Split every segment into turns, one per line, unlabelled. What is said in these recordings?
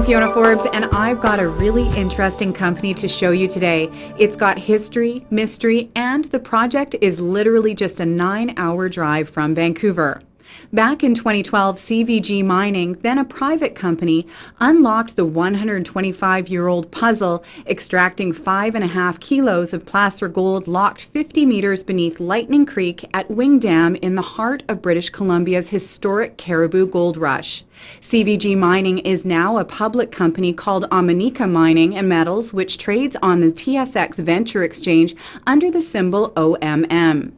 I'm Fiona Forbes, and I've got a really interesting company to show you today. It's got history, mystery, and the project is literally just a 9-hour drive from Vancouver. Back in 2012, CVG Mining, then a private company, unlocked the 125-year-old puzzle, extracting 5.5 kilos of placer gold locked 50 meters beneath Lightning Creek at Wingdam in the heart of British Columbia's historic Caribou Gold Rush. CVG Mining is now a public company called Ominika Mining and Metals, which trades on the TSX Venture Exchange under the symbol OMM.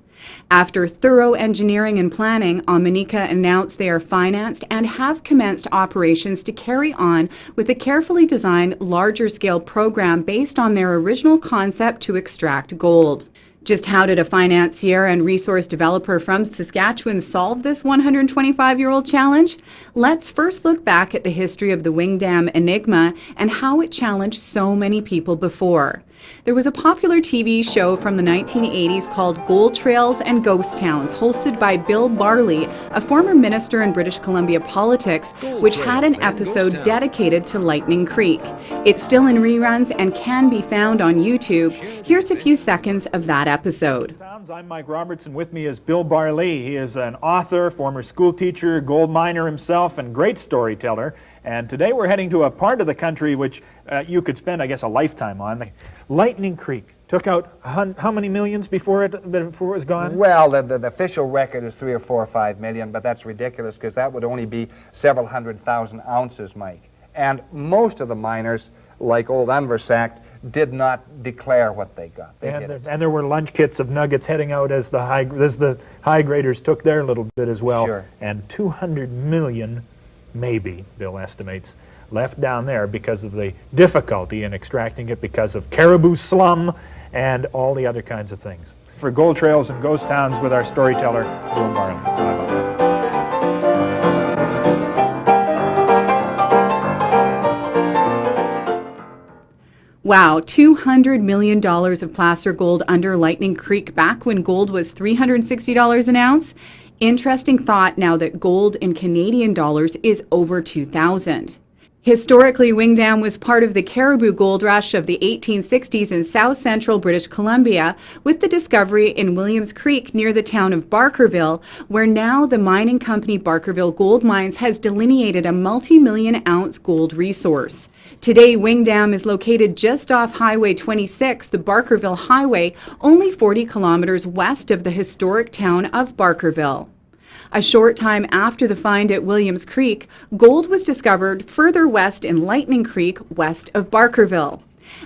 After thorough engineering and planning, Ominika announced they are financed and have commenced operations to carry on with a carefully designed, larger-scale program based on their original concept to extract gold. Just how did a financier and resource developer from Saskatchewan solve this 125-year-old challenge? Let's first look back at the history of the Wingdam enigma and how it challenged so many people before. There was a popular TV show from the 1980s called Gold Trails and Ghost Towns, hosted by Bill Barley, a former minister in British Columbia politics, which had an episode dedicated to Lightning Creek. It's still in reruns and can be found on YouTube. Here's a few seconds of that episode.
I'm Mike Robertson. With me is Bill Barley. He is an author, former school teacher, gold miner himself, and great storyteller. And today we're heading to a part of the country which you could spend, I guess, a lifetime on. Lightning Creek took out how many millions before it was gone?
Well, the official record is 3 or 4 or 5 million, but that's ridiculous because that would only be several 100,000 ounces, Mike. And most of the miners, like old Unversact, did not declare what they got.
And there were lunch kits of nuggets heading out as the high graders took their little bit as well.
Sure.
And 200 million, maybe, Bill estimates, left down there because of the difficulty in extracting it, because of caribou slum and all the other kinds of things. For Gold Trails and Ghost Towns with our storyteller, Bill Barley.
Wow, $200 million of placer gold under Lightning Creek back when gold was $360 an ounce? Interesting thought now that gold in Canadian dollars is over $2,000. Historically, Wingdam was part of the Caribou Gold Rush of the 1860s in south-central British Columbia, with the discovery in Williams Creek near the town of Barkerville, where now the mining company Barkerville Gold Mines has delineated a multi-million-ounce gold resource. Today, Wingdam is located just off Highway 26, the Barkerville Highway, only 40 kilometers west of the historic town of Barkerville. A short time after the find at Williams Creek, gold was discovered further west in Lightning Creek, west of Barkerville.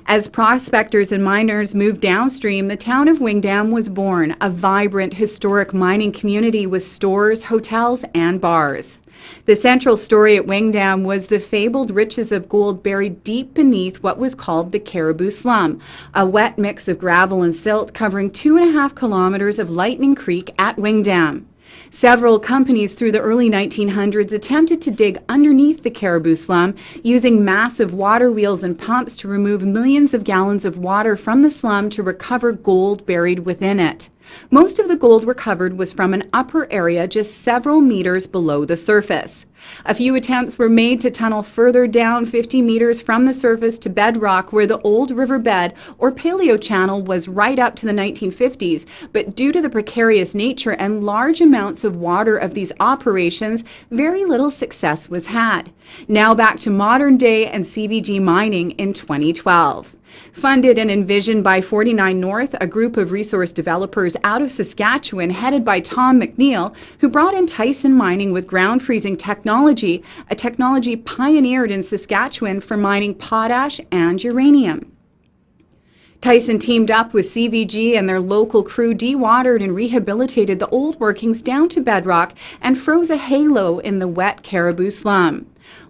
As prospectors and miners moved downstream, the town of Wingdam was born, a vibrant, historic mining community with stores, hotels, and bars. The central story at Wingdam was the fabled riches of gold buried deep beneath what was called the Caribou Slum, a wet mix of gravel and silt covering 2.5 kilometers of Lightning Creek at Wingdam. Several companies through the early 1900s attempted to dig underneath the Caribou Slum using massive water wheels and pumps to remove millions of gallons of water from the slum to recover gold buried within it. Most of the gold recovered was from an upper area just several meters below the surface. A few attempts were made to tunnel further down 50 meters from the surface to bedrock where the old riverbed or paleo channel was right up to the 1950s, but due to the precarious nature and large amounts of water of these operations, very little success was had. Now back to modern day and CVG mining in 2012. Funded and envisioned by 49 North, a group of resource developers out of Saskatchewan headed by Tom McNeil, who brought in Tyson Mining with ground freezing technology, a technology pioneered in Saskatchewan for mining potash and uranium. Tyson teamed up with CVG and their local crew dewatered and rehabilitated the old workings down to bedrock and froze a halo in the wet Caribou Slum.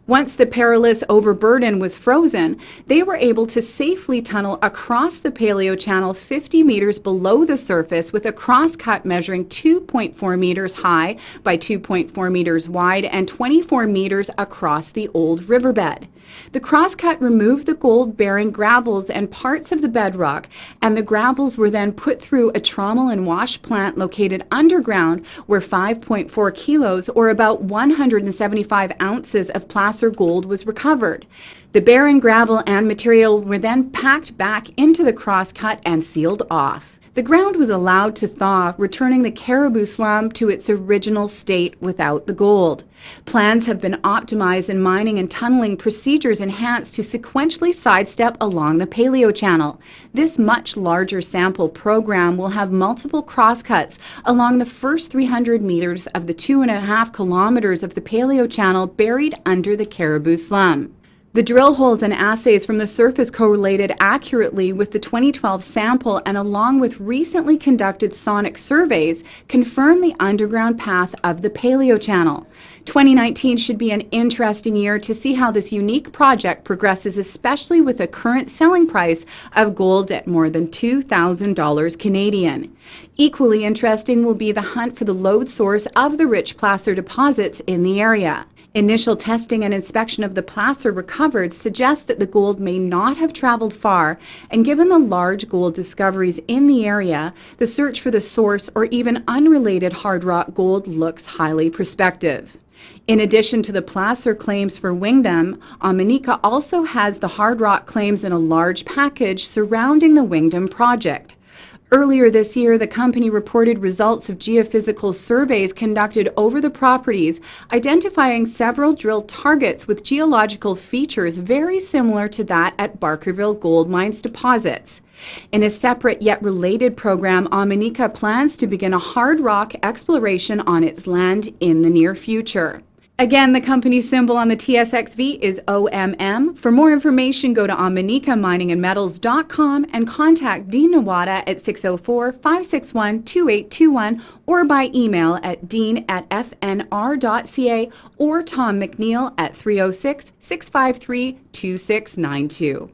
Once the perilous overburden was frozen, they were able to safely tunnel across the paleo channel 50 meters below the surface with a crosscut measuring 2.4 meters high by 2.4 meters wide and 24 meters across the old riverbed. The crosscut removed the gold-bearing gravels and parts of the bedrock, and the gravels were then put through a trommel and wash plant located underground where 5.4 kilos, or about 175 ounces of placer placer gold was recovered. The barren gravel and material were then packed back into the crosscut and sealed off. The ground was allowed to thaw, returning the Caribou Slum to its original state without the gold. Plans have been optimized and mining and tunneling procedures enhanced to sequentially sidestep along the Paleo Channel. This much larger sample program will have multiple crosscuts along the first 300 meters of the 2.5 kilometers of the Paleo Channel buried under the Caribou Slum. The drill holes and assays from the surface correlated accurately with the 2012 sample, and along with recently conducted sonic surveys, confirm the underground path of the Paleo Channel. 2019 should be an interesting year to see how this unique project progresses, especially with a current selling price of gold at more than $2,000 Canadian. Equally interesting will be the hunt for the lode source of the rich placer deposits in the area. Initial testing and inspection of the placer recovered suggests that the gold may not have traveled far, and given the large gold discoveries in the area, the search for the source or even unrelated hard rock gold looks highly prospective. In addition to the placer claims for Wingdam, Ominika also has the hard rock claims in a large package surrounding the Wingdam project. Earlier this year, the company reported results of geophysical surveys conducted over the properties, identifying several drill targets with geological features very similar to that at Barkerville Gold Mines deposits. In a separate yet related program, Ominika plans to begin a hard rock exploration on its land in the near future. Again, the company symbol on the TSXV is OMM. For more information, go to OminicaMiningandMetals.com and contact Dean Nawada at 604-561-2821 or by email at dean@fnr.ca or Tom McNeil at 306-653-2692.